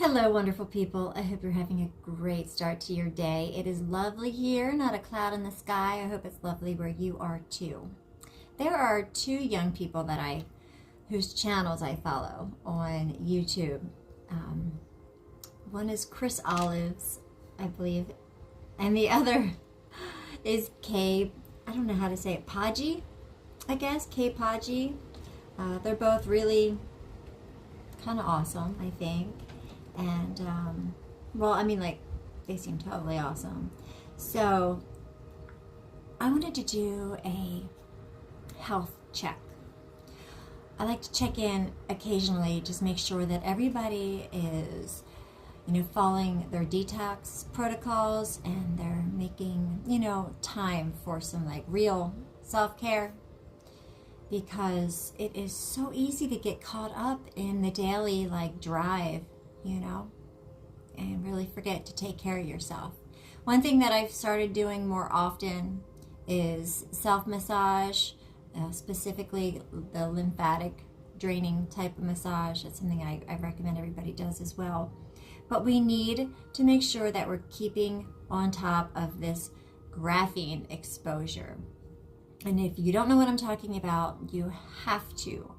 Hello, wonderful people. I hope you're having a great start to your day. It is lovely here, not a cloud in the sky. I hope it's lovely where you are too. There are two young people whose channels I follow on YouTube. One is Chris Olives, I believe, and the other is I don't know how to say it, Podgy, I guess, Podgy. They're both really kind of awesome, I think. And, they seem totally awesome. So, I wanted to do a health check. I like to check in occasionally, just make sure that everybody is, following their detox protocols and they're making, time for some real self-care. Because it is so easy to get caught up in the daily drive, and really forget to take care of yourself. One thing that I've started doing more often is self-massage, specifically the lymphatic draining type of massage. That's something I recommend everybody does as well. But we need to make sure that we're keeping on top of this graphene exposure. And if you don't know what I'm talking about, you have to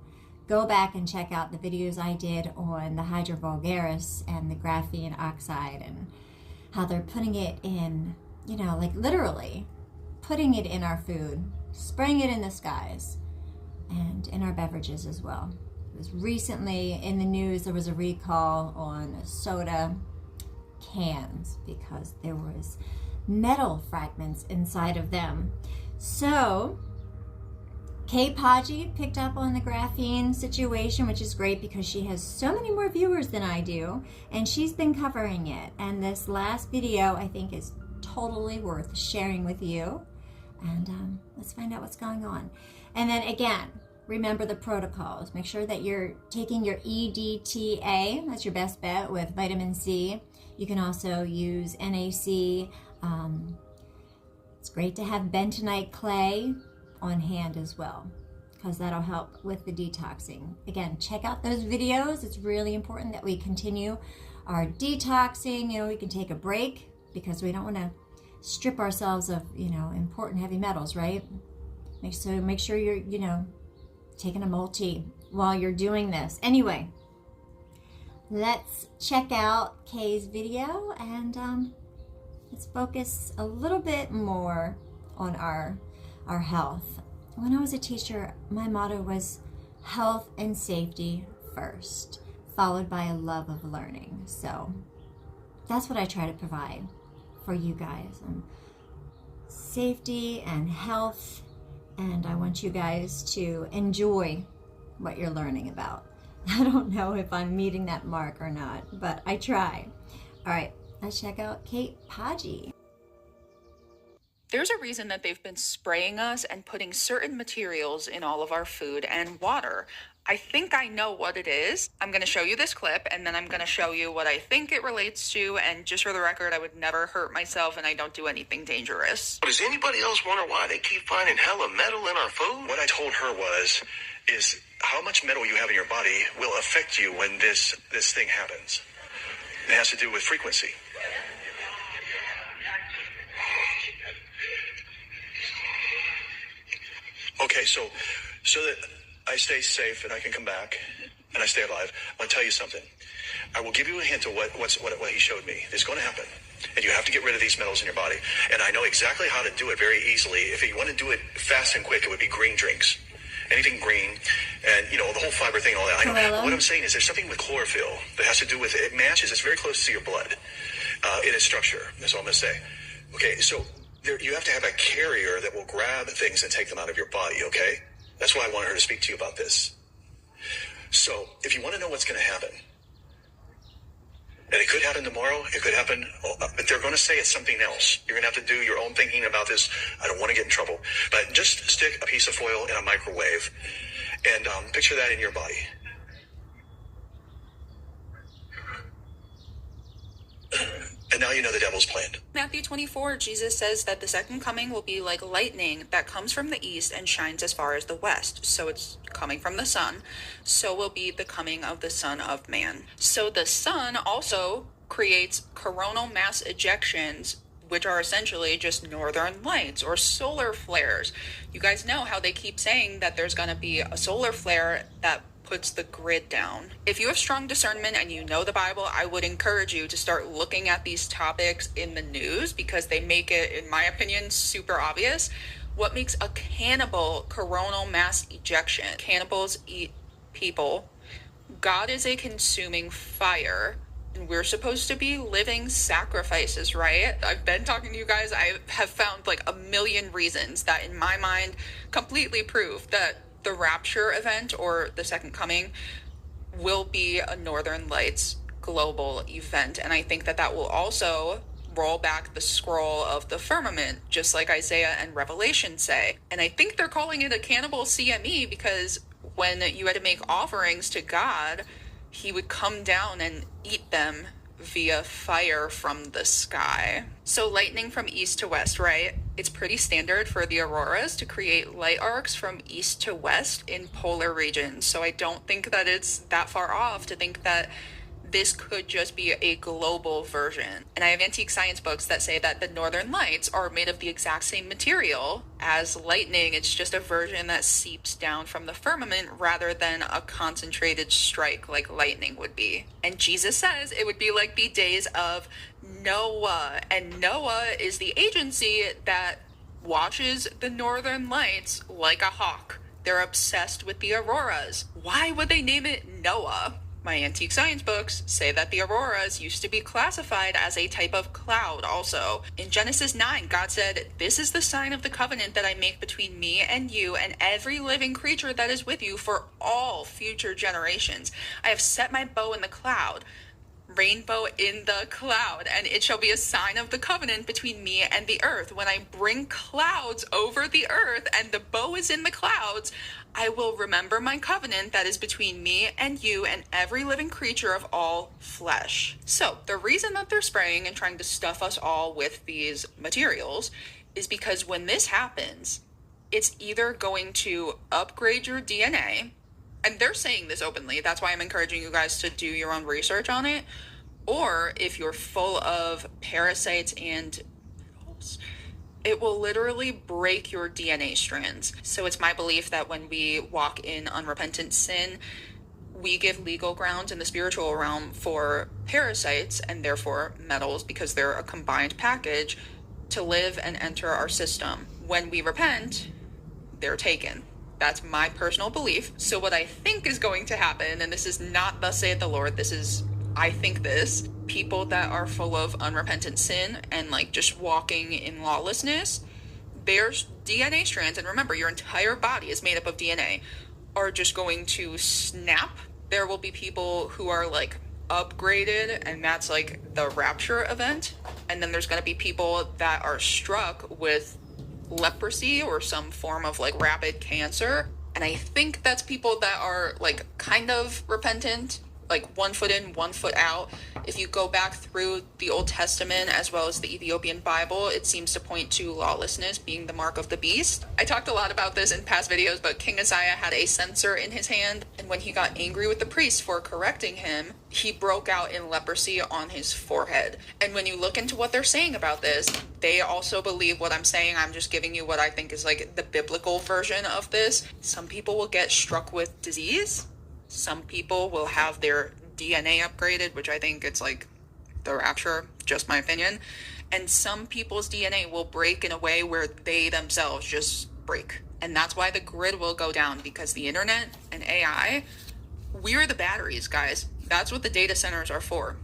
go back and check out the videos I did on the hydro vulgaris and the graphene oxide and how they're putting it in, literally putting it in our food, spraying it in the skies, and in our beverages as well. It was recently in the news, there was a recall on soda cans because there was metal fragments inside of them. So, Podgy picked up on the graphene situation, which is great because she has so many more viewers than I do, and she's been covering it. And this last video, I think, is totally worth sharing with you. And let's find out what's going on. And then again, remember the protocols. Make sure that you're taking your EDTA. That's your best bet with vitamin C. You can also use NAC. It's great to have bentonite clay on hand as well, because that'll help with the detoxing. Again, check out those videos. It's really important that we continue our detoxing. We can take a break because we don't want to strip ourselves of, important heavy metals, right? Make sure you're, taking a multi while you're doing this. Anyway, let's check out Kay's video and let's focus a little bit more on our health. When I was a teacher, my motto was health and safety first, followed by a love of learning. So that's what I try to provide for you guys. Safety and health, and I want you guys to enjoy what you're learning about. I don't know if I'm meeting that mark or not, but I try. All right, let's check out Podgy. There's a reason that they've been spraying us and putting certain materials in all of our food and water. I think I know what it is. I'm going to show you this clip, and then I'm going to show you what I think it relates to. And just for the record, I would never hurt myself, and I don't do anything dangerous. Does anybody else wonder why they keep finding hella metal in our food? What I told her is how much metal you have in your body will affect you when this thing happens. It has to do with frequency. Okay, so that I stay safe and I can come back and I stay alive, I'll tell you something. I will give you a hint of what he showed me. It's going to happen. And you have to get rid of these metals in your body. And I know exactly how to do it very easily. If you want to do it fast and quick, it would be green drinks. Anything green, and the whole fiber thing, all that. I know. What I'm saying is there's something with chlorophyll that has to do with it matches. It's very close to your blood in its structure. That's all I'm going to say. Okay, so you have to have a carrier that will grab things and take them out of your body, okay? That's why I wanted her to speak to you about this. So, if you want to know what's going to happen, and it could happen tomorrow, it could happen, but they're going to say it's something else. You're going to have to do your own thinking about this. I don't want to get in trouble. But just stick a piece of foil in a microwave and picture that in your body. And now you know the devil's planned. Matthew 24, Jesus says that the second coming will be like lightning that comes from the east and shines as far as the west. So it's coming from the sun, so will be the coming of the Son of Man. So the sun also creates coronal mass ejections, which are essentially just northern lights or solar flares. You guys know how they keep saying that there's going to be a solar flare that puts the grid down. If you have strong discernment and you know the Bible, I would encourage you to start looking at these topics in the news, because they make it, in my opinion, super obvious. What makes a cannibal coronal mass ejection? Cannibals eat people. God is a consuming fire, and we're supposed to be living sacrifices, right? I've been talking to you guys. I have found like a million reasons that in my mind completely prove that the rapture event, or the second coming, will be a Northern Lights global event. And I think that that will also roll back the scroll of the firmament, just like Isaiah and Revelation say. And I think they're calling it a cannibal CME because when you had to make offerings to God, he would come down and eat them via fire from the sky. So lightning from east to west, right? It's pretty standard for the auroras to create light arcs from east to west in polar regions. So I don't think that it's that far off to think that this could just be a global version. And I have antique science books that say that the northern lights are made of the exact same material as lightning. It's just a version that seeps down from the firmament rather than a concentrated strike like lightning would be. And Jesus says it would be like the days of Noah. And Noah is the agency that watches the northern lights like a hawk. They're obsessed with the auroras. Why would they name it Noah? My antique science books say that the auroras used to be classified as a type of cloud also. In Genesis 9, God said, "This is the sign of the covenant that I make between me and you and every living creature that is with you for all future generations. I have set my bow in the cloud, rainbow in the cloud, and it shall be a sign of the covenant between me and the earth. When I bring clouds over the earth and the bow is in the clouds, I will remember my covenant that is between me and you and every living creature of all flesh." So the reason that they're spraying and trying to stuff us all with these materials is because when this happens, it's either going to upgrade your DNA, and they're saying this openly, that's why I'm encouraging you guys to do your own research on it, or if you're full of parasites and it will literally break your DNA strands. So it's my belief that when we walk in unrepentant sin, we give legal grounds in the spiritual realm for parasites and therefore metals, because they're a combined package, to live and enter our system. When we repent, they're taken. That's my personal belief. So what I think is going to happen, and this is not thus saith the Lord, this is, I think this, people that are full of unrepentant sin and like just walking in lawlessness, their DNA strands, and remember your entire body is made up of DNA, are just going to snap. There will be people who are like upgraded, and that's like the rapture event. And then there's going to be people that are struck with leprosy or some form of like rapid cancer. And I think that's people that are like kind of repentant, like 1 foot in, 1 foot out. If you go back through the Old Testament as well as the Ethiopian Bible, it seems to point to lawlessness being the mark of the beast. I talked a lot about this in past videos, but King Uzziah had a censer in his hand, and when he got angry with the priest for correcting him, he broke out in leprosy on his forehead. And when you look into what they're saying about this, they also believe what I'm saying. I'm just giving you what I think is like the biblical version of this. Some people will get struck with disease. Some people will have their DNA upgraded, which I think it's like the rapture, just my opinion. And some people's DNA will break in a way where they themselves just break. And that's why the grid will go down, because the internet and AI, we're the batteries, guys. That's what the data centers are for.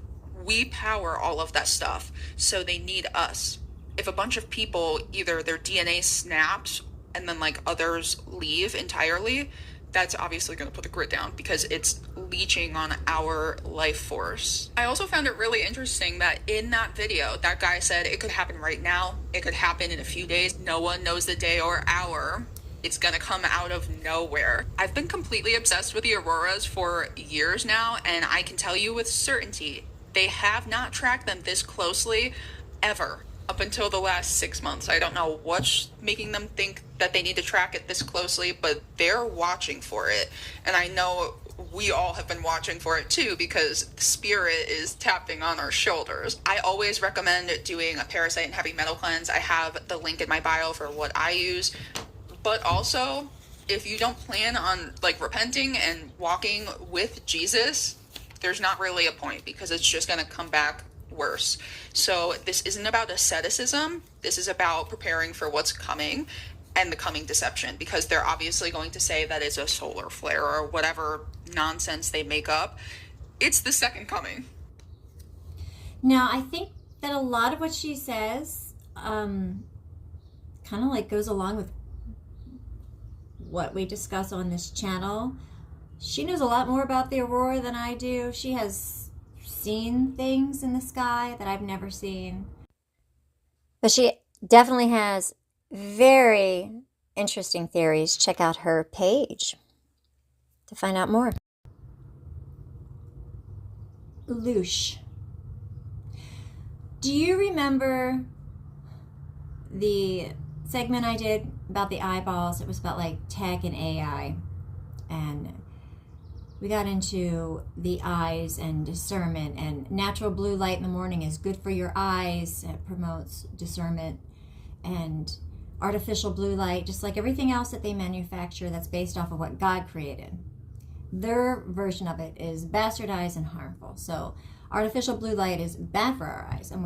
We power all of that stuff. So they need us. If a bunch of people, either their DNA snaps and then like others leave entirely, that's obviously going to put the grid down because it's leeching on our life force. I also found it really interesting that in that video, that guy said it could happen right now. It could happen in a few days. No one knows the day or hour. It's going to come out of nowhere. I've been completely obsessed with the auroras for years now, and I can tell you with certainty, they have not tracked them this closely ever up until the last 6 months. I don't know what's making them think that they need to track it this closely, but they're watching for it. And I know we all have been watching for it too, because the spirit is tapping on our shoulders. I always recommend doing a parasite and heavy metal cleanse. I have the link in my bio for what I use. But also, if you don't plan on like repenting and walking with Jesus, there's not really a point, because it's just going to come back worse. So this isn't about asceticism. This is about preparing for what's coming and the coming deception, because they're obviously going to say that it's a solar flare or whatever nonsense they make up. It's the second coming. Now, I think that a lot of what she says kind of like goes along with what we discuss on this channel. She knows a lot more about the aurora than I do. She has seen things in the sky that I've never seen. But she definitely has very interesting theories. Check out her page to find out more. Loosh. Do you remember the segment I did about the eyeballs? It was about like tech and AI, and we got into the eyes and discernment, and natural blue light in the morning is good for your eyes. It promotes discernment. And artificial blue light, just like everything else that they manufacture that's based off of what God created, their version of it is bastardized and harmful. So artificial blue light is bad for our eyes. And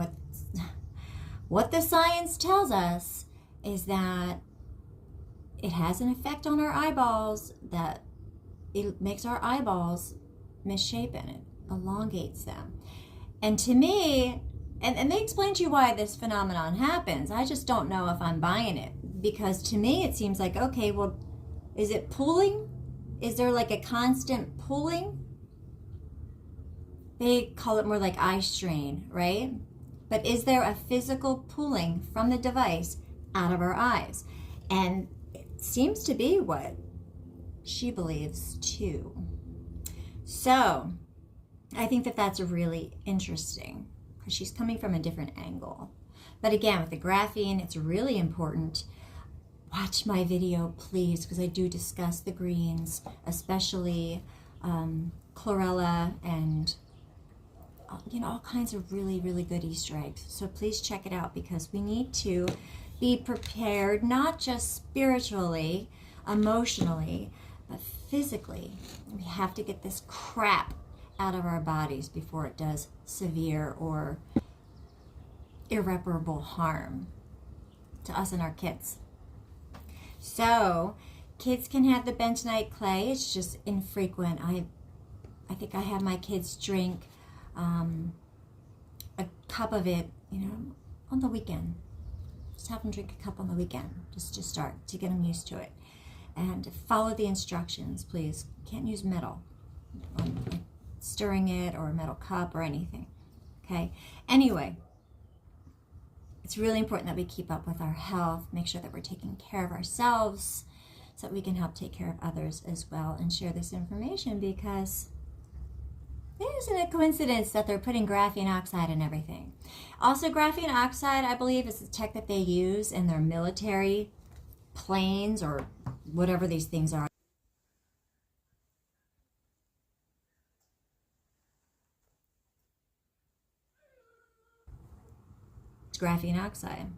what the science tells us is that it has an effect on our eyeballs, that it makes our eyeballs misshapen. It elongates them. And to me, and they explain to you why this phenomenon happens. I just don't know if I'm buying it, because to me it seems like, okay, well, is it pulling? Is there like a constant pulling? They call it more like eye strain, right? But is there a physical pulling from the device out of our eyes? And it seems to be what she believes too. So I think that that's really interesting, because she's coming from a different angle. But again, with the graphene, it's really important. Watch my video, please, because I do discuss the greens, especially chlorella and all kinds of really, really good Easter eggs. So please check it out, because we need to be prepared, not just spiritually, emotionally, but physically. We have to get this crap out of our bodies before it does severe or irreparable harm to us and our kids. So kids can have the bentonite clay. It's just infrequent. I think I have my kids drink a cup of it, on the weekend. Just have them drink a cup on the weekend, just to start, to get them used to it. And follow the instructions, please. Can't use metal, like stirring it, or a metal cup or anything. Okay? Anyway, it's really important that we keep up with our health, make sure that we're taking care of ourselves so that we can help take care of others as well, and share this information, because it isn't a coincidence that they're putting graphene oxide in everything. Also, graphene oxide, I believe, is the tech that they use in their military planes, or whatever these things are. It's graphene oxide.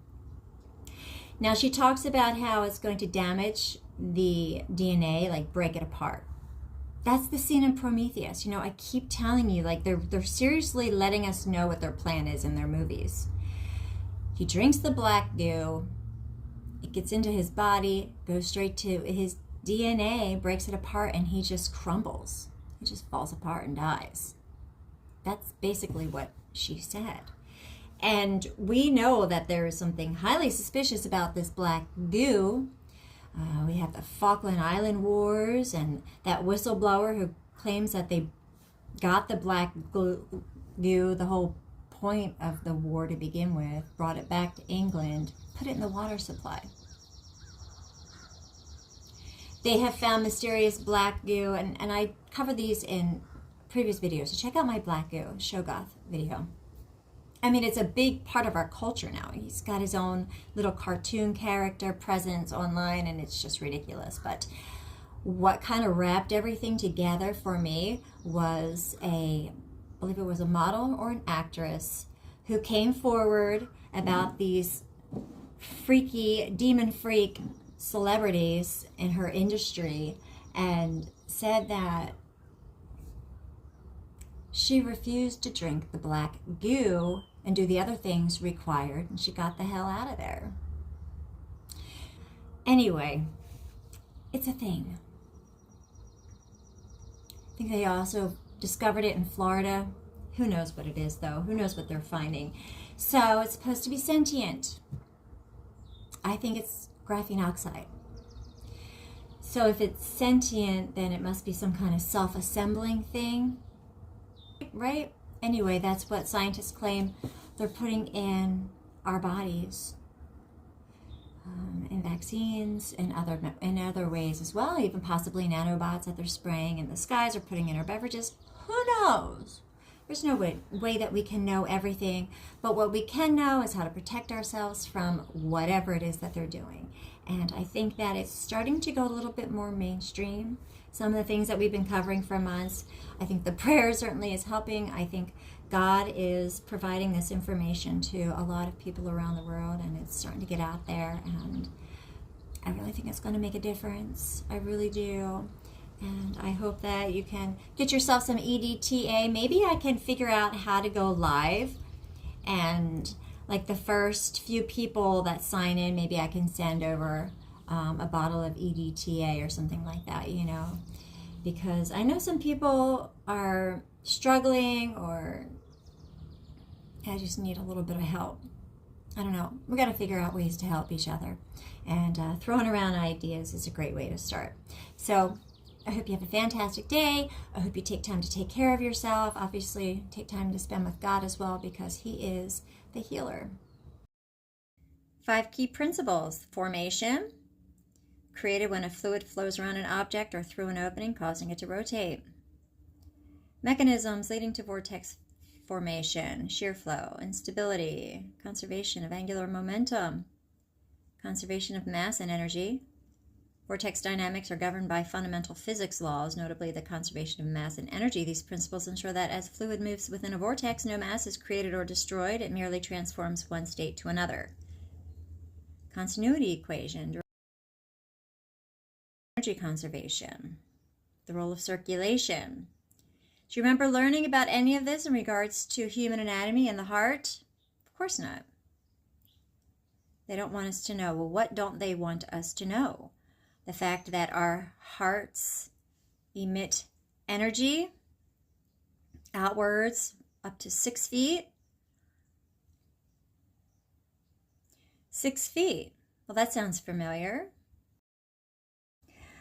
Now, she talks about how it's going to damage the DNA, like break it apart. That's the scene in Prometheus. I keep telling you, like, they're seriously letting us know what their plan is in their movies. He drinks the black goo, it gets into his body, goes straight to his DNA, breaks it apart, and he just crumbles. He just falls apart and dies. That's basically what she said. And we know that there is something highly suspicious about this black goo. We have the Falkland Island Wars, and that whistleblower who claims that they got the black goo, the whole point of the war to begin with, brought it back to England, put it in the water supply. They have found mysterious black goo, and I cover these in previous videos, so check out my black goo Shoggoth video. I mean, it's a big part of our culture now. He's got his own little cartoon character presence online, and it's just ridiculous. But what kind of wrapped everything together for me was I believe it was a model or an actress who came forward about these freaky, demon freak celebrities in her industry and said that she refused to drink the black goo and do the other things required, and she got the hell out of there. Anyway, it's a thing. I think they also discovered it in Florida. Who knows what it is, though? Who knows what they're finding? So it's supposed to be sentient. I think it's graphene oxide. So if it's sentient, then it must be some kind of self-assembling thing, right? Anyway, that's what scientists claim they're putting in our bodies, in vaccines and in other ways as well, even possibly nanobots that they're spraying in the skies or putting in our beverages. Who knows? There's no way that we can know everything, but what we can know is how to protect ourselves from whatever it is that they're doing. And I think that it's starting to go a little bit more mainstream. Some of the things that we've been covering for months, I think the prayer certainly is helping. I think God is providing this information to a lot of people around the world, and it's starting to get out there, and I really think it's going to make a difference. I really do. And I hope that you can get yourself some EDTA. Maybe I can figure out how to go live, and like the first few people that sign in, maybe I can send over a bottle of EDTA or something like that, you know, because I know some people are struggling or I just need a little bit of help. I don't know. We got to figure out ways to help each other, and throwing around ideas is a great way to start. So I hope you have a fantastic day. I hope you take time to take care of yourself. Obviously, take time to spend with God as well, because He is the healer. 5 key principles. Formation. Created when a fluid flows around an object or through an opening, causing it to rotate. Mechanisms leading to vortex formation. Shear flow. Instability. Conservation of angular momentum. Conservation of mass and energy. Vortex dynamics are governed by fundamental physics laws, notably the conservation of mass and energy. These principles ensure that as fluid moves within a vortex, no mass is created or destroyed. It merely transforms one state to another. Continuity equation. Energy conservation. The role of circulation. Do you remember learning about any of this in regards to human anatomy and the heart? Of course not. They don't want us to know. Well, what don't they want us to know? The fact that our hearts emit energy outwards up to 6 feet. 6 feet. Well, that sounds familiar.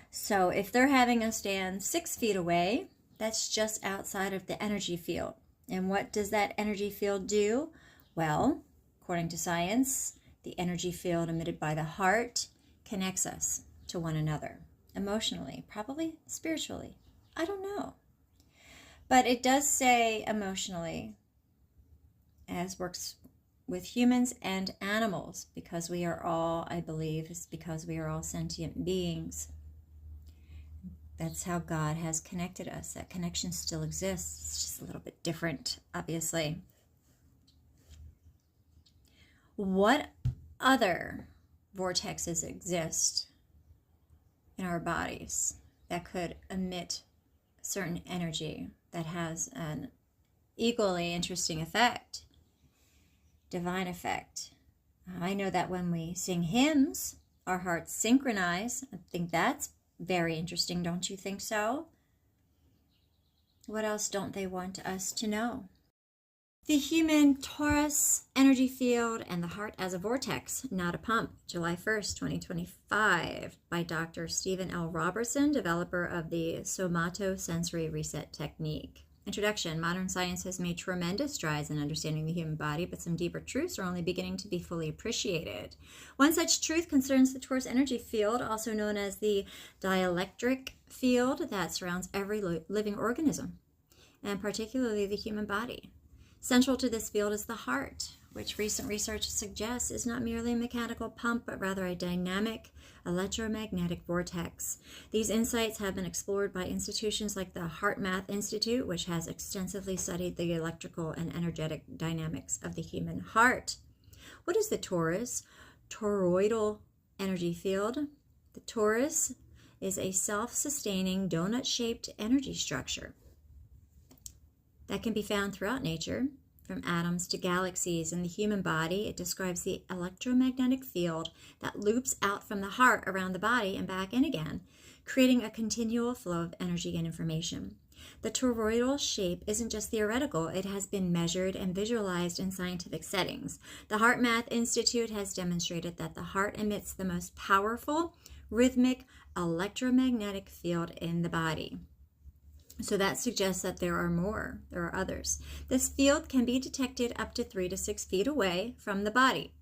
So if they're having us stand 6 feet away, that's just outside of the energy field. And what does that energy field do? Well, according to science, the energy field emitted by the heart connects us to one another, emotionally, probably spiritually. I don't know. But it does say emotionally, as works with humans and animals, because we are all, I believe, is because we are all sentient beings. That's how God has connected us. That connection still exists. It's just a little bit different, obviously. What other vortexes exist in our bodies that could emit certain energy that has an equally interesting effect? Divine effect. I know that when we sing hymns, our hearts synchronize. I think that's very interesting, don't you think so? What else don't they want us to know? The human torus energy field and the heart as a vortex, not a pump. July 1st, 2025, by Dr. Stephen L. Robertson, developer of the somatosensory reset technique. Introduction. Modern science has made tremendous strides in understanding the human body, but some deeper truths are only beginning to be fully appreciated. One such truth concerns the torus energy field, also known as the dielectric field that surrounds every living organism, and particularly the human body. Central to this field is the heart, which recent research suggests is not merely a mechanical pump, but rather a dynamic electromagnetic vortex. These insights have been explored by institutions like the HeartMath Institute, which has extensively studied the electrical and energetic dynamics of the human heart. What is the toroidal energy field? The torus is a self-sustaining donut-shaped energy structure that can be found throughout nature, from atoms to galaxies. In the human body, it describes the electromagnetic field that loops out from the heart around the body and back in again, creating a continual flow of energy and information. The toroidal shape isn't just theoretical, it has been measured and visualized in scientific settings. The HeartMath Institute has demonstrated that the heart emits the most powerful, rhythmic, electromagnetic field in the body. So that suggests that there are others. This field can be detected up to 3 to 6 feet away from the body.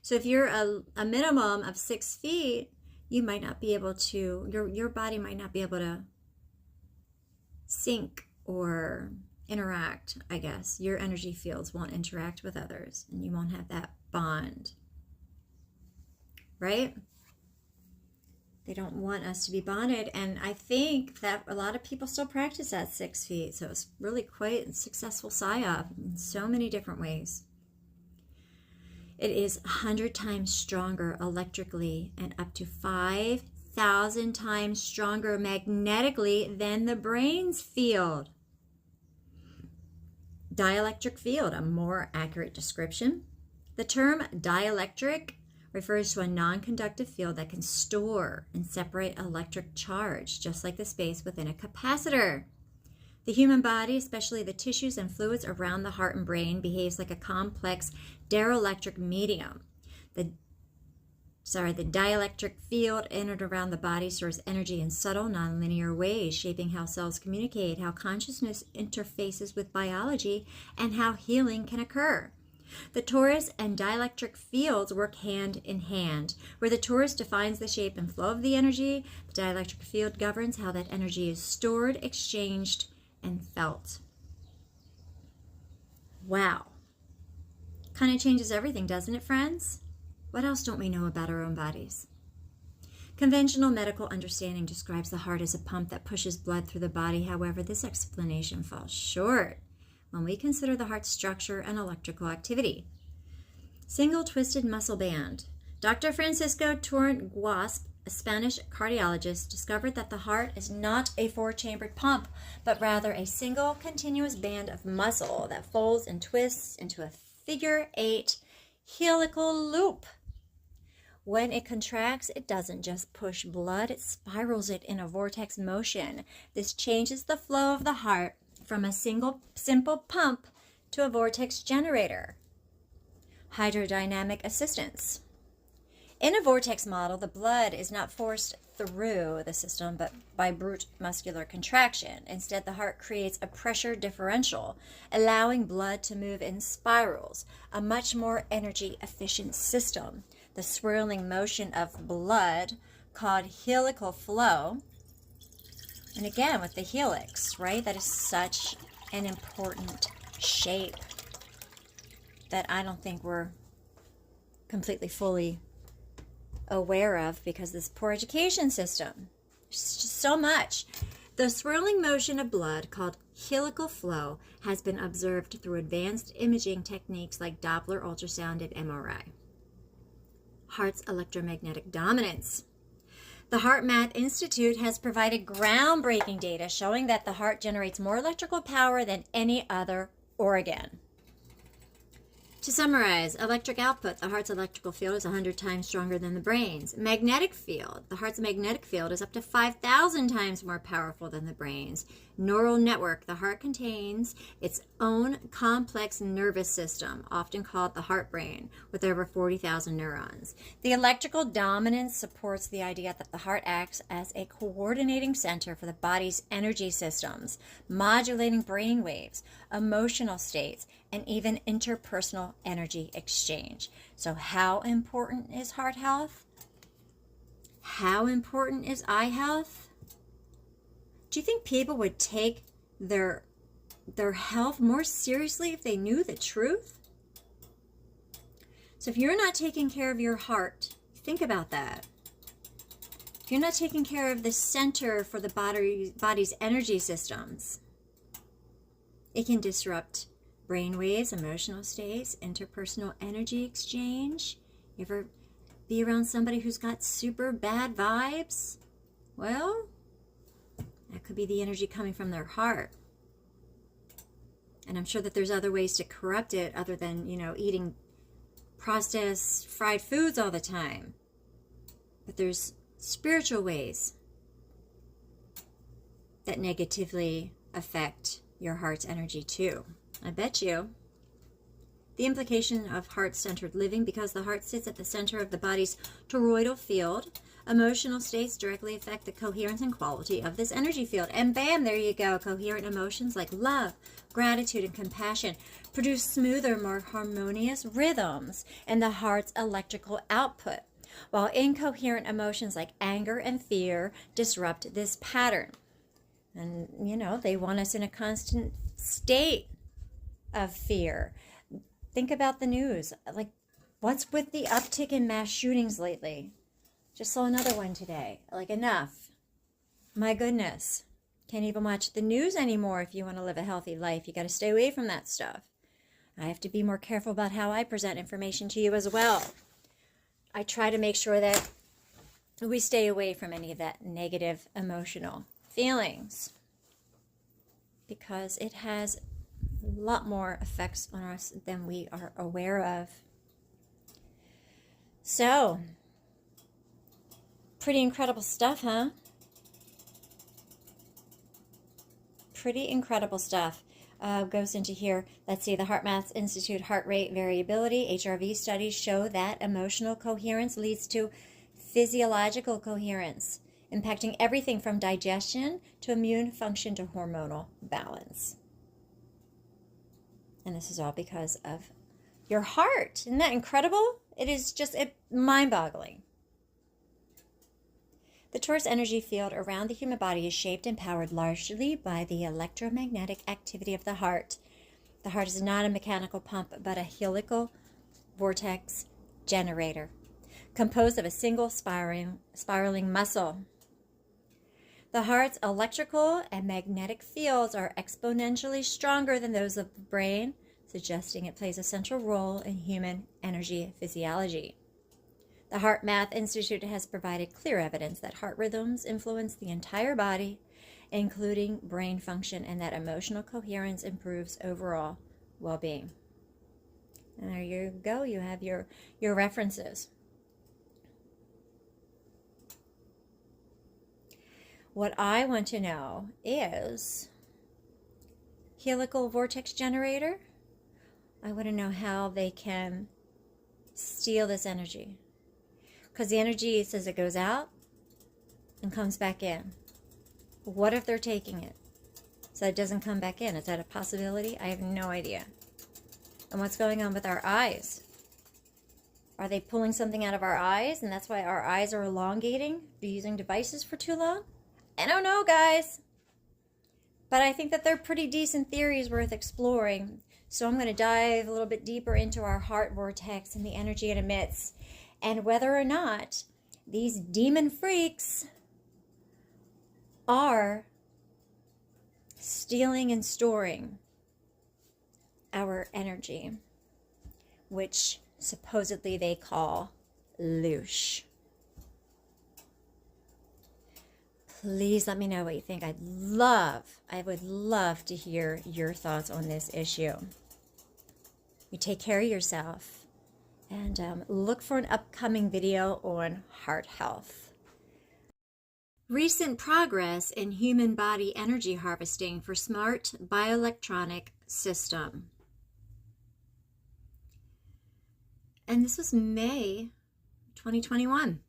So if you're a minimum of 6 feet, you might not be able to, your body might not be able to sync or interact, I guess. Your energy fields won't interact with others, and you won't have that bond, right? They don't want us to be bonded, and I think that a lot of people still practice at 6 feet, so it's really quite a successful psyop in so many different ways. It is 100 times stronger electrically and up to 5,000 times stronger magnetically than the brain's field. Dielectric field, a more accurate description. The term dielectric refers to a non-conductive field that can store and separate electric charge, just like the space within a capacitor. The human body, especially the tissues and fluids around the heart and brain, behaves like a complex dielectric medium. The dielectric field in and around the body stores energy in subtle, nonlinear ways, shaping how cells communicate, how consciousness interfaces with biology, and how healing can occur. The torus and dielectric fields work hand in hand. Where the torus defines the shape and flow of the energy, the dielectric field governs how that energy is stored, exchanged, and felt. Wow. Kind of changes everything, doesn't it, friends? What else don't we know about our own bodies? Conventional medical understanding describes the heart as a pump that pushes blood through the body. However, this explanation falls short when we consider the heart's structure and electrical activity. Single twisted muscle band. Dr. Francisco Torrent Guasp, a Spanish cardiologist, discovered that the heart is not a 4-chambered pump, but rather a single continuous band of muscle that folds and twists into a figure 8 helical loop. When it contracts, it doesn't just push blood, it spirals it in a vortex motion. This changes the flow of the heart from a simple pump to a vortex generator. Hydrodynamic assistance. In a vortex model, the blood is not forced through the system, but by brute muscular contraction. Instead, the heart creates a pressure differential, allowing blood to move in spirals, a much more energy efficient system. The swirling motion of blood, called helical flow, and again with the helix, right? That is such an important shape that I don't think we're completely fully aware of because of this poor education system. It's just so much. The swirling motion of blood, called helical flow, has been observed through advanced imaging techniques like Doppler ultrasound and MRI. Heart's electromagnetic dominance. The HeartMath Institute has provided groundbreaking data showing that the heart generates more electrical power than any other organ. To summarize, electric output, the heart's electrical field is 100 times stronger than the brain's. Magnetic field, the heart's magnetic field is up to 5,000 times more powerful than the brain's. Neural network, the heart contains its own complex nervous system, often called the heart brain, with over 40,000 neurons. The electrical dominance supports the idea that the heart acts as a coordinating center for the body's energy systems, modulating brain waves, emotional states, and even interpersonal energy exchange. So how important is heart health? How important is eye health? Do you think people would take their their health more seriously if they knew the truth? So if you're not taking care of your heart, think about that. If you're not taking care of the center for the body's energy systems, it can disrupt brain waves, emotional states, interpersonal energy exchange. You ever be around somebody who's got super bad vibes? Well, that could be the energy coming from their heart. And I'm sure that there's other ways to corrupt it other than, you know, eating processed fried foods all the time. But there's spiritual ways that negatively affect your heart's energy too. I bet you. The implication of heart-centered living, because the heart sits at the center of the body's toroidal field, emotional states directly affect the coherence and quality of this energy field. And bam, there you go. Coherent emotions like love, gratitude, and compassion produce smoother, more harmonious rhythms in the heart's electrical output, while incoherent emotions like anger and fear disrupt this pattern. And, you know, they want us in a constant state of fear. Think about the news. Like, what's with the uptick in mass shootings lately? Just saw another one today. Like, enough. My goodness. Can't even watch the news anymore if you want to live a healthy life. You got to stay away from that stuff. I have to be more careful about how I present information to you as well. I try to make sure that we stay away from any of that negative emotional feelings, because it has a lot more effects on us than we are aware of. So, pretty incredible stuff, huh? Pretty incredible stuff. Goes into here. Let's see. The HeartMath Institute heart rate variability, HRV studies show that emotional coherence leads to physiological coherence, impacting everything from digestion to immune function to hormonal balance. And this is all because of your heart. Isn't that incredible? It is just mind-boggling. The torus energy field around the human body is shaped and powered largely by the electromagnetic activity of the heart. The heart is not a mechanical pump, but a helical vortex generator, composed of a single spiraling muscle. The heart's electrical and magnetic fields are exponentially stronger than those of the brain, suggesting it plays a central role in human energy physiology. The HeartMath Institute has provided clear evidence that heart rhythms influence the entire body, including brain function, and that emotional coherence improves overall well-being. And there you go. You have your references. What I want to know is helical vortex generator. I want to know how they can steal this energy. Because the energy says it goes out and comes back in. What if they're taking it so it doesn't come back in? Is that a possibility? I have no idea. And what's going on with our eyes? Are they pulling something out of our eyes, and that's why our eyes are elongating? Be using devices for too long? I don't know, guys. But I think that they're pretty decent theories worth exploring. So I'm going to dive a little bit deeper into our heart vortex and the energy it emits, and whether or not these demon freaks are stealing and storing our energy, which supposedly they call loosh. Please let me know what you think. I would love to hear your thoughts on this issue. You take care of yourself, and look for an upcoming video on heart health. Recent progress in human body energy harvesting for smart bioelectronic system. And this was May 2021.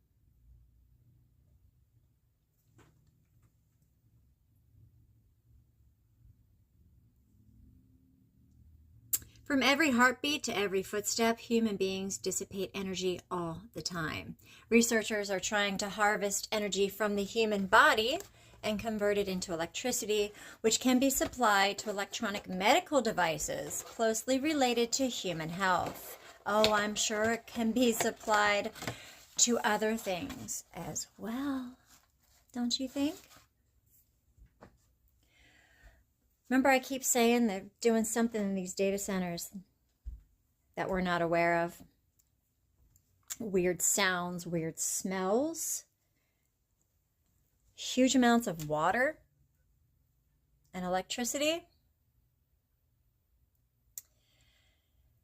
From every heartbeat to every footstep, human beings dissipate energy all the time. Researchers are trying to harvest energy from the human body and converted into electricity, which can be supplied to electronic medical devices closely related to human health. Oh, I'm sure it can be supplied to other things as well, don't you think? Remember, I keep saying they're doing something in these data centers that we're not aware of. Weird sounds, weird smells, huge amounts of water and electricity.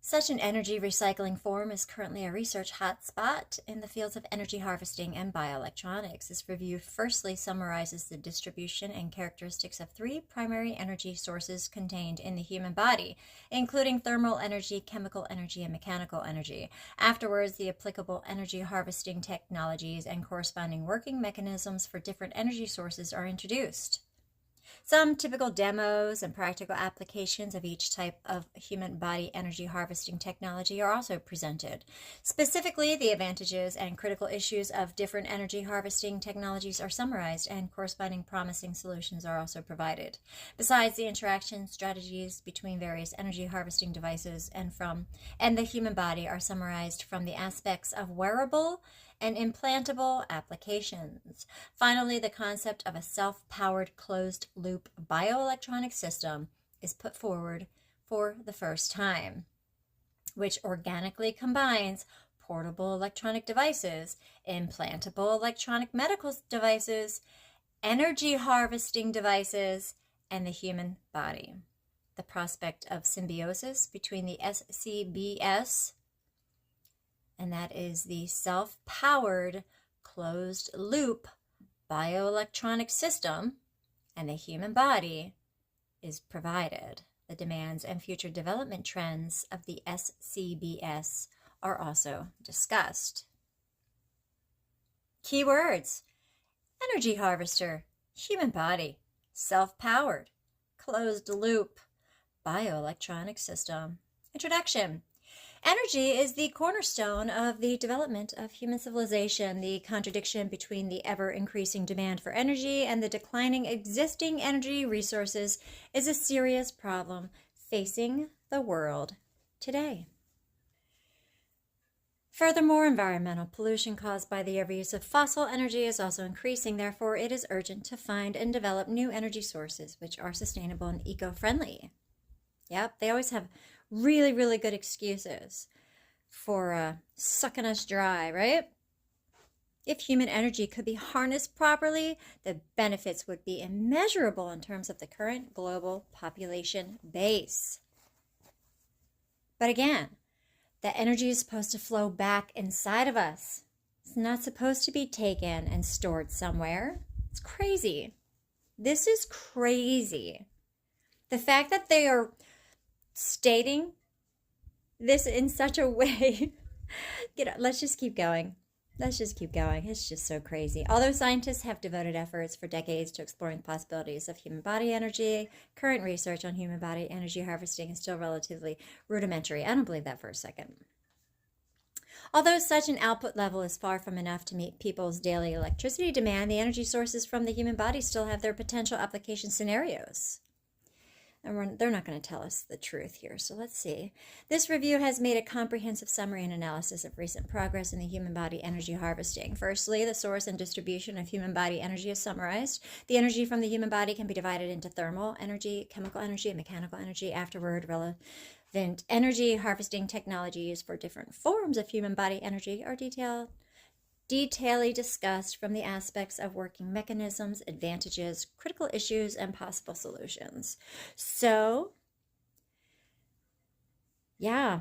Such an energy recycling forum is currently a research hotspot in the fields of energy harvesting and bioelectronics. This review firstly summarizes the distribution and characteristics of 3 primary energy sources contained in the human body, including thermal energy, chemical energy, and mechanical energy. Afterwards, the applicable energy harvesting technologies and corresponding working mechanisms for different energy sources are introduced. Some typical demos and practical applications of each type of human body energy harvesting technology are also presented. Specifically, the advantages and critical issues of different energy harvesting technologies are summarized, and corresponding promising solutions are also provided. Besides, the interaction strategies between various energy harvesting devices and the human body are summarized from the aspects of wearable and implantable applications. Finally, the concept of a self-powered closed-loop bioelectronic system is put forward for the first time, which organically combines portable electronic devices, implantable electronic medical devices, energy harvesting devices, and the human body. The prospect of symbiosis between the SCBS, and that is the self-powered closed-loop bioelectronic system, and the human body is provided. The demands and future development trends of the SCBS are also discussed. Keywords: energy harvester, human body, self-powered, closed-loop bioelectronic system. Introduction. Energy is the cornerstone of the development of human civilization. The contradiction between the ever-increasing demand for energy and the declining existing energy resources is a serious problem facing the world today. Furthermore, environmental pollution caused by the overuse of fossil energy is also increasing. Therefore, it is urgent to find and develop new energy sources which are sustainable and eco-friendly. Yep, they always have really, really good excuses for sucking us dry, right? If human energy could be harnessed properly, the benefits would be immeasurable in terms of the current global population base. But again, the energy is supposed to flow back inside of us. It's not supposed to be taken and stored somewhere. It's crazy. This is crazy. The fact that they are stating this in such a way, let's just keep going. Let's just keep going. It's just so crazy. Although scientists have devoted efforts for decades to exploring the possibilities of human body energy, current research on human body energy harvesting is still relatively rudimentary. I don't believe that for a second. Although such an output level is far from enough to meet people's daily electricity demand, the energy sources from the human body still have their potential application scenarios. And they're not going to tell us the truth here, so let's see. This review has made a comprehensive summary and analysis of recent progress in the human body energy harvesting. Firstly, the source and distribution of human body energy is summarized. The energy from the human body can be divided into thermal energy, chemical energy, and mechanical energy. Afterward, relevant energy harvesting technologies for different forms of human body energy are detailedly discussed from the aspects of working mechanisms, advantages, critical issues, and possible solutions. So, yeah,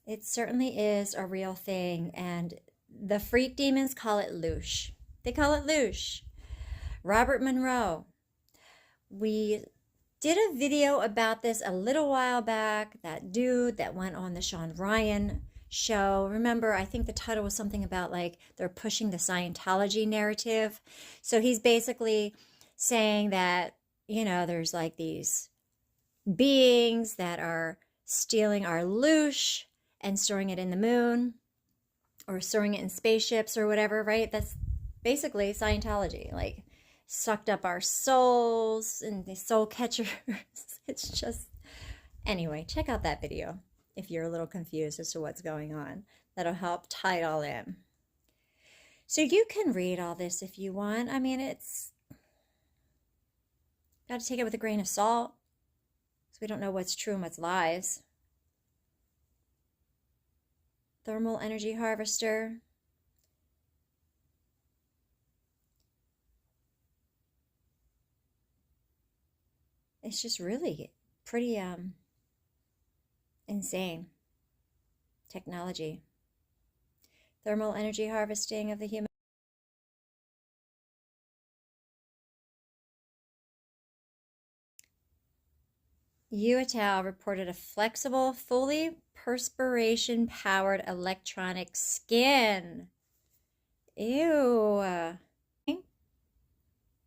it certainly is a real thing, and the freak demons call it loosh. They call it loosh. Robert Monroe. We did a video about this a little while back, that dude that went on the Sean Ryan show. Remember, I think the title was something about like they're pushing the Scientology narrative. So he's basically saying that, you know, there's like these beings that are stealing our loosh and storing it in the moon or storing it in spaceships or whatever, right? That's basically Scientology. Like, sucked up our souls and the soul catchers. It's just, anyway, check out that video if you're a little confused as to what's going on. That'll help tie it all in. So you can read all this if you want. I mean, it's got to take it with a grain of salt, because we don't know what's true and what's lies. Thermal energy harvester. It's just really pretty insane technology. Thermal energy harvesting of the human. Uatao reported a flexible, fully perspiration-powered electronic skin. Ew.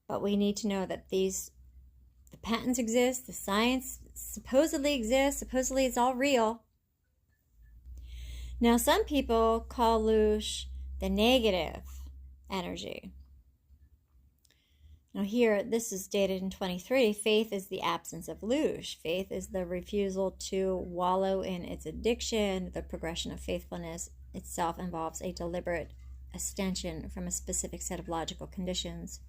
But we need to know that the patents exist, the science supposedly exists, supposedly it's all real. Now, some people call loosh the negative energy. Now here, this is dated in 23. Faith is the absence of loosh. Faith is the refusal to wallow in its addiction. The progression of faithfulness itself involves a deliberate abstention from a specific set of logical conditions.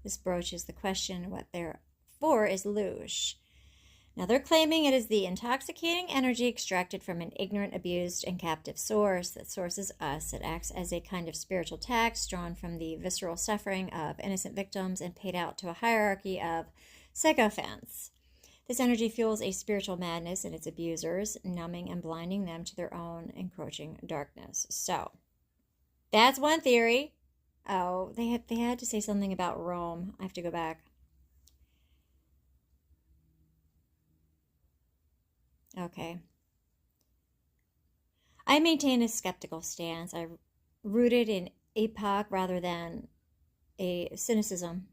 This broaches the question, what therefore is loosh? Now they're claiming it is the intoxicating energy extracted from an ignorant, abused, and captive source. That source is us. It acts as a kind of spiritual tax drawn from the visceral suffering of innocent victims and paid out to a hierarchy of sycophants. This energy fuels a spiritual madness in its abusers, numbing and blinding them to their own encroaching darkness. So, that's one theory. Oh, they had to say something about Rome. I have to go back. Okay. I maintain a skeptical stance. I rooted in epoch rather than a cynicism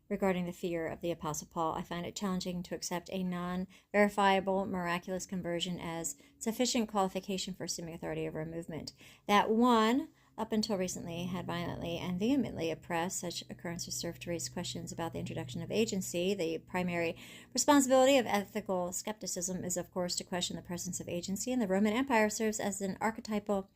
regarding the figure of the Apostle Paul. I find it challenging to accept a non-verifiable miraculous conversion as sufficient qualification for assuming authority over a movement that one, up until recently, had violently and vehemently oppressed. Such occurrences serve to raise questions about the introduction of agency. The primary responsibility of ethical skepticism is, of course, to question the presence of agency, and the Roman Empire serves as an archetypal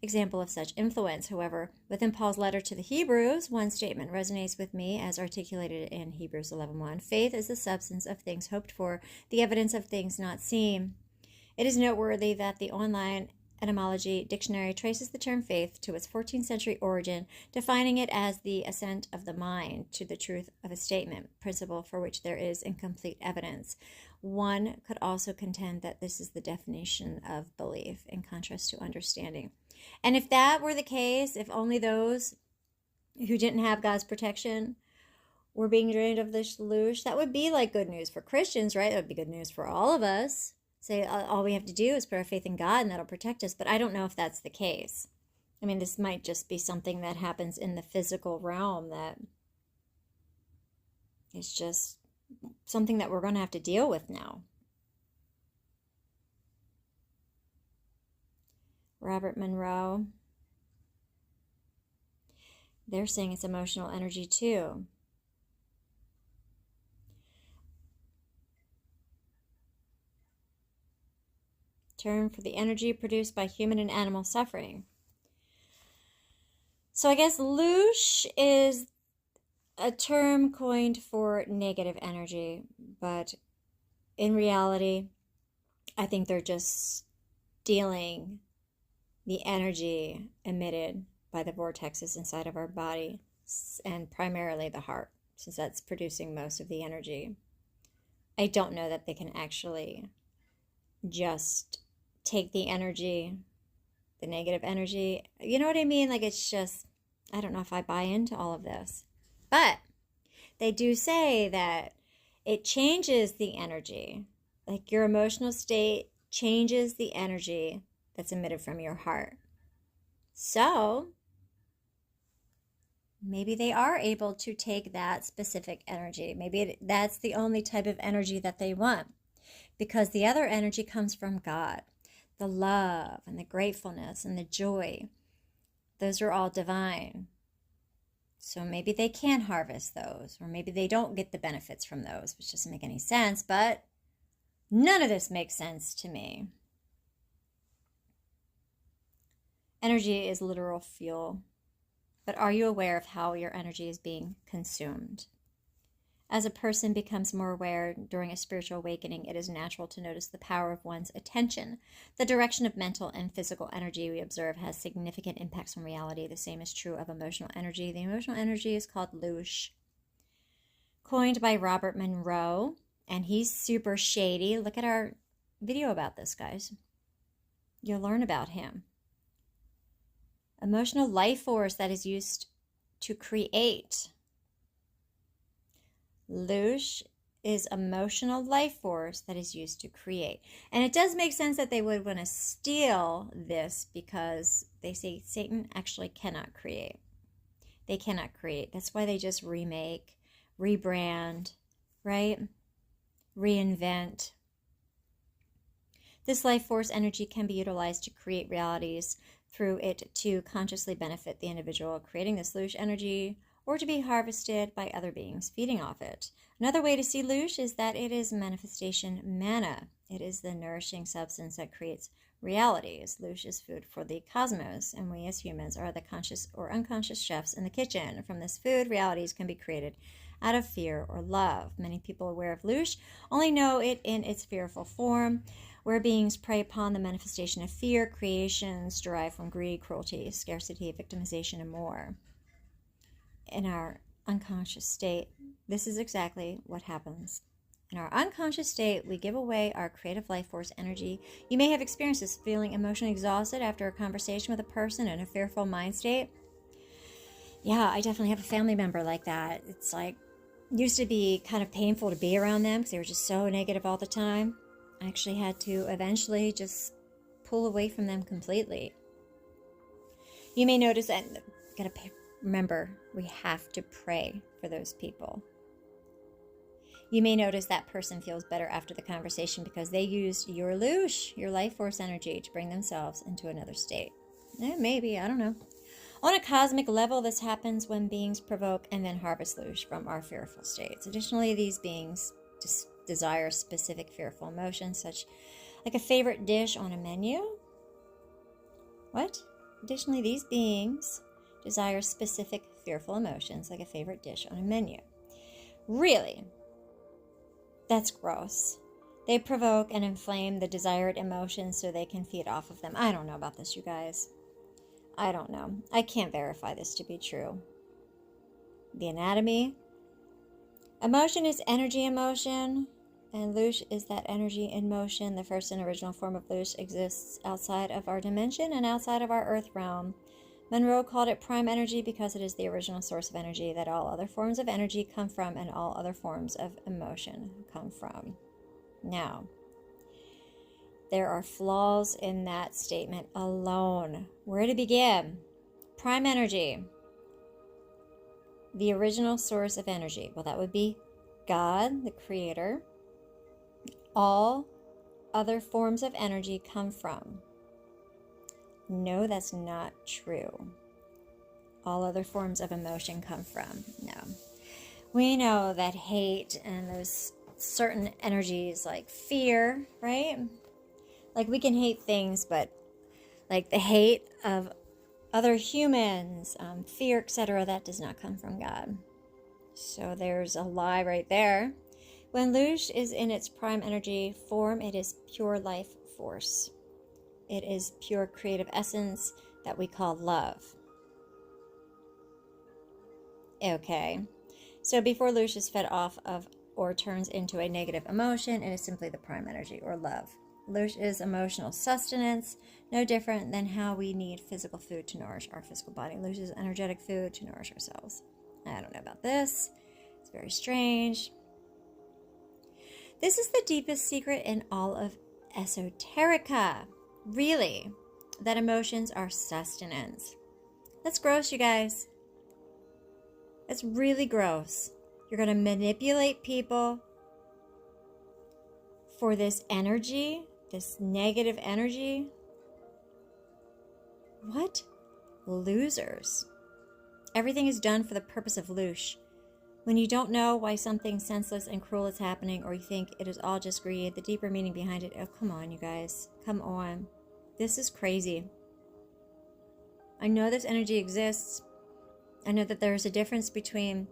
example of such influence. However, within Paul's letter to the Hebrews, one statement resonates with me as articulated in Hebrews 11:1. Faith is the substance of things hoped for, the evidence of things not seen. It is noteworthy that the online etymology dictionary traces the term faith to its 14th century origin, defining it as the assent of the mind to the truth of a statement, principle for which there is incomplete evidence. One could also contend that this is the definition of belief, in contrast to understanding. And if that were the case, if only those who didn't have God's protection were being drained of this loosh, that would be like good news for Christians, right? That would be good news for all of us. Say all we have to do is put our faith in God and that'll protect us. But I don't know if that's the case. I mean, this might just be something that happens in the physical realm that is just something that we're going to have to deal with now. Robert Monroe. They're saying it's emotional energy too. Term for the energy produced by human and animal suffering. So I guess loosh is a term coined for negative energy, but in reality, I think they're just stealing the energy emitted by the vortexes inside of our body, and primarily the heart, since that's producing most of the energy. I don't know that they can actually just take the energy, the negative energy. You know what I mean? Like, it's just, I don't know if I buy into all of this. But they do say that it changes the energy. Like, your emotional state changes the energy that's emitted from your heart. So maybe they are able to take that specific energy. Maybe that's the only type of energy that they want, because the other energy comes from God. The love and the gratefulness and the joy, those are all divine. So maybe they can harvest those, or maybe they don't get the benefits from those, which doesn't make any sense, but none of this makes sense to me. Energy is literal fuel, but are you aware of how your energy is being consumed? As a person becomes more aware during a spiritual awakening, it is natural to notice the power of one's attention. The direction of mental and physical energy we observe has significant impacts on reality. The same is true of emotional energy. The emotional energy is called loosh, coined by Robert Monroe, and he's super shady. Look at our video about this, guys. You'll learn about him. Emotional life force that is used to create. Loosh is emotional life force that is used to create. And it does make sense that they would want to steal this because they say Satan actually cannot create. They cannot create. That's why they just remake, rebrand, right? Reinvent. This life force energy can be utilized to create realities through it to consciously benefit the individual creating this loosh energy, or to be harvested by other beings feeding off it. Another way to see loosh is that it is manifestation mana. It is the nourishing substance that creates realities. Loosh is food for the cosmos, and we as humans are the conscious or unconscious chefs in the kitchen. From this food, realities can be created out of fear or love. Many people aware of loosh only know it in its fearful form, where beings prey upon the manifestation of fear, creations derived from greed, cruelty, scarcity, victimization, and more. In our unconscious state, this is exactly what happens. In our unconscious state, we give away our creative life force energy. You may have experienced this, feeling emotionally exhausted after a conversation with a person in a fearful mind state. Yeah, I definitely have a family member like that. It's like, used to be kind of painful to be around them because they were just so negative all the time. I actually had to eventually just pull away from them completely. You may notice that, remember, we have to pray for those people. You may notice that person feels better after the conversation because they used your loosh, your life force energy, to bring themselves into another state. Maybe, I don't know. On a cosmic level, this happens when beings provoke and then harvest loosh from our fearful states. Additionally, these beings desire specific fearful emotions, such like a favorite dish on a menu. What? Additionally, these beings desire specific fearful emotions, like a favorite dish on a menu. Really? That's gross. They provoke and inflame the desired emotions so they can feed off of them. I don't know about this, you guys. I don't know. I can't verify this to be true. The anatomy. Emotion is energy in motion, and loosh is that energy in motion. The first and original form of loosh exists outside of our dimension and outside of our earth realm. Monroe called it prime energy because it is the original source of energy that all other forms of energy come from and all other forms of emotion come from. Now, there are flaws in that statement alone. Where to begin? Prime energy. The original source of energy. Well, that would be God, the creator. All other forms of energy come from. No, that's not true. All other forms of emotion come from. No. We know that hate and those certain energies like fear, right? Like we can hate things, but like the hate of other humans, fear, etc., that does not come from God. So there's a lie right there. When loosh is in its prime energy form, it is pure life force. It is pure creative essence that we call love. Okay, so before loosh is fed off of or turns into a negative emotion, it is simply the prime energy or love. Loosh is emotional sustenance, no different than how we need physical food to nourish our physical body. Loosh is energetic food to nourish ourselves. I don't know about this. It's very strange. This is the deepest secret in all of esoterica. Really, that emotions are sustenance. That's gross, you guys. That's really gross. You're going to manipulate people for this energy, this negative energy. What? Losers. Everything is done for the purpose of loosh. When you don't know why something senseless and cruel is happening, or you think it is all just greed, the deeper meaning behind it, oh, come on, you guys. Come on. This is crazy. I know this energy exists. I know that there's a difference between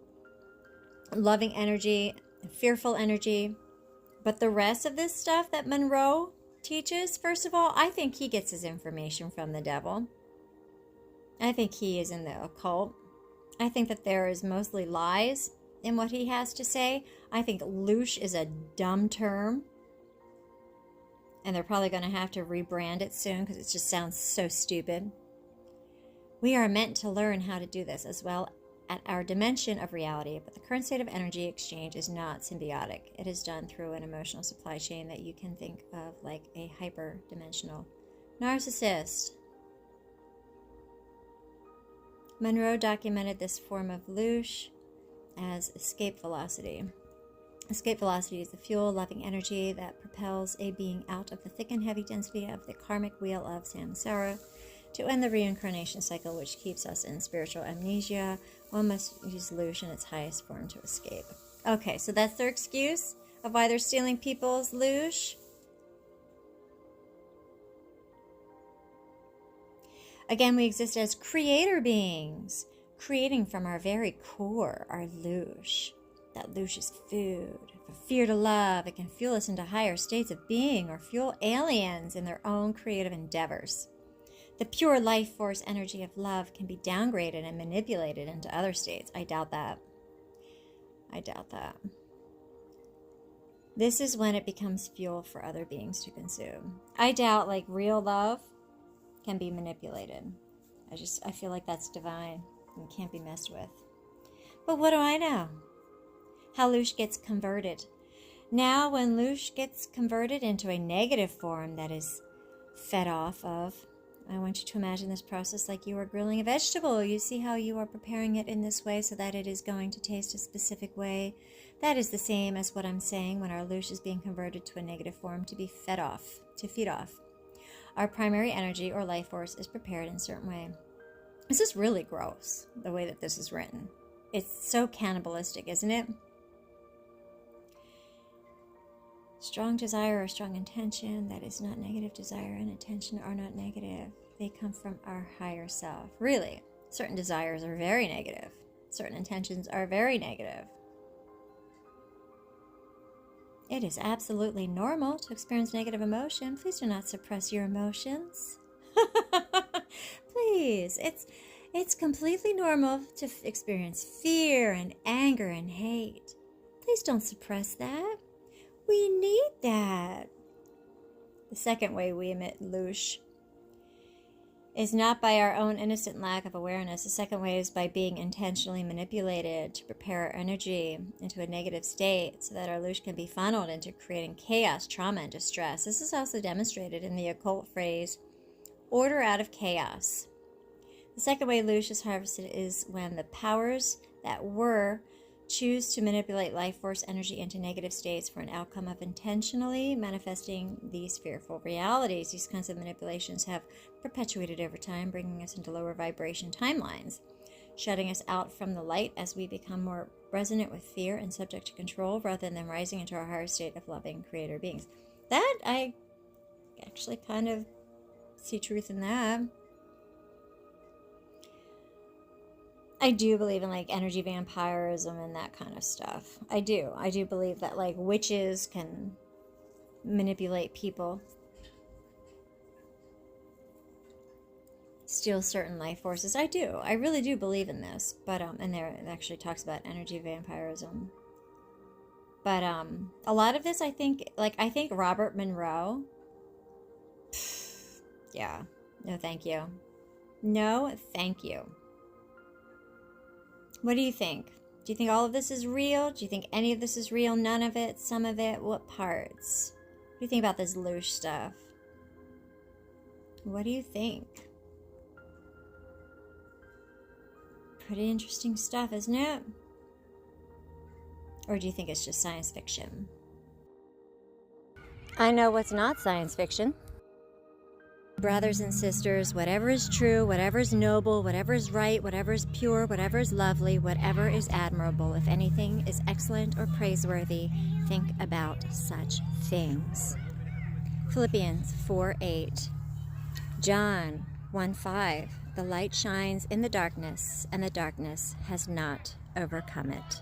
loving energy and fearful energy. But the rest of this stuff that Monroe teaches, first of all, I think he gets his information from the devil. I think he is in the occult. I think that there is mostly lies in what he has to say. I think loosh is a dumb term. And they're probably going to have to rebrand it soon because it just sounds so stupid. We are meant to learn how to do this as well at our dimension of reality, but the current state of energy exchange is not symbiotic. It is done through an emotional supply chain that you can think of like a hyper-dimensional narcissist. Monroe documented this form of loosh as escape velocity. Escape velocity is the fuel-loving energy that propels a being out of the thick and heavy density of the karmic wheel of samsara to end the reincarnation cycle, which keeps us in spiritual amnesia. One must use loosh in its highest form to escape. Okay, so that's their excuse of why they're stealing people's loosh. Again, we exist as creator beings, creating from our very core, our loosh. That loosh is food. For fear to love, it can fuel us into higher states of being or fuel aliens in their own creative endeavors. The pure life force energy of love can be downgraded and manipulated into other states. I doubt that. I doubt that. This is when it becomes fuel for other beings to consume. I doubt like real love can be manipulated. I feel like that's divine and can't be messed with. But what do I know? How loosh gets converted. Now when loosh gets converted into a negative form that is fed off of, I want you to imagine this process like you are grilling a vegetable. You see how you are preparing it in this way so that it is going to taste a specific way. That is the same as what I'm saying when our loosh is being converted to a negative form to be fed off, to feed off. Our primary energy or life force is prepared in a certain way. This is really gross, the way that this is written. It's so cannibalistic, isn't it? Strong desire or strong intention, that is not negative. Desire and intention are not negative. They come from our higher self. Really, certain desires are very negative. Certain intentions are very negative. It is absolutely normal to experience negative emotion. Please do not suppress your emotions. Please, it's completely normal to experience fear and anger and hate. Please don't suppress that. We need that. The second way we emit loosh is not by our own innocent lack of awareness. The second way is by being intentionally manipulated to prepare our energy into a negative state so that our loosh can be funneled into creating chaos, trauma, and distress. This is also demonstrated in the occult phrase, order out of chaos. The second way loosh is harvested is when the powers that were choose to manipulate life force energy into negative states for an outcome of intentionally manifesting these fearful realities. These kinds of manipulations have perpetuated over time, bringing us into lower vibration timelines, shutting us out from the light as we become more resonant with fear and subject to control rather than rising into our higher state of loving creator beings. That, I actually kind of see truth in that. I do believe in like energy vampirism and that kind of stuff. I do believe that like witches can manipulate people, steal certain life forces. I really do believe in this. But and there it actually talks about energy vampirism. But a lot of this I think Robert Monroe, yeah, no thank you. No thank you. What do you think? Do you think all of this is real? Do you think any of this is real? None of it? Some of it? What parts? What do you think about this loosh stuff? What do you think? Pretty interesting stuff, isn't it? Or do you think it's just science fiction? I know what's not science fiction. Brothers and sisters, whatever is true, whatever is noble, whatever is right, whatever is pure, whatever is lovely, whatever is admirable, if anything is excellent or praiseworthy, think about such things. Philippians 4:8. John 1:5. The light shines in the darkness, and the darkness has not overcome it.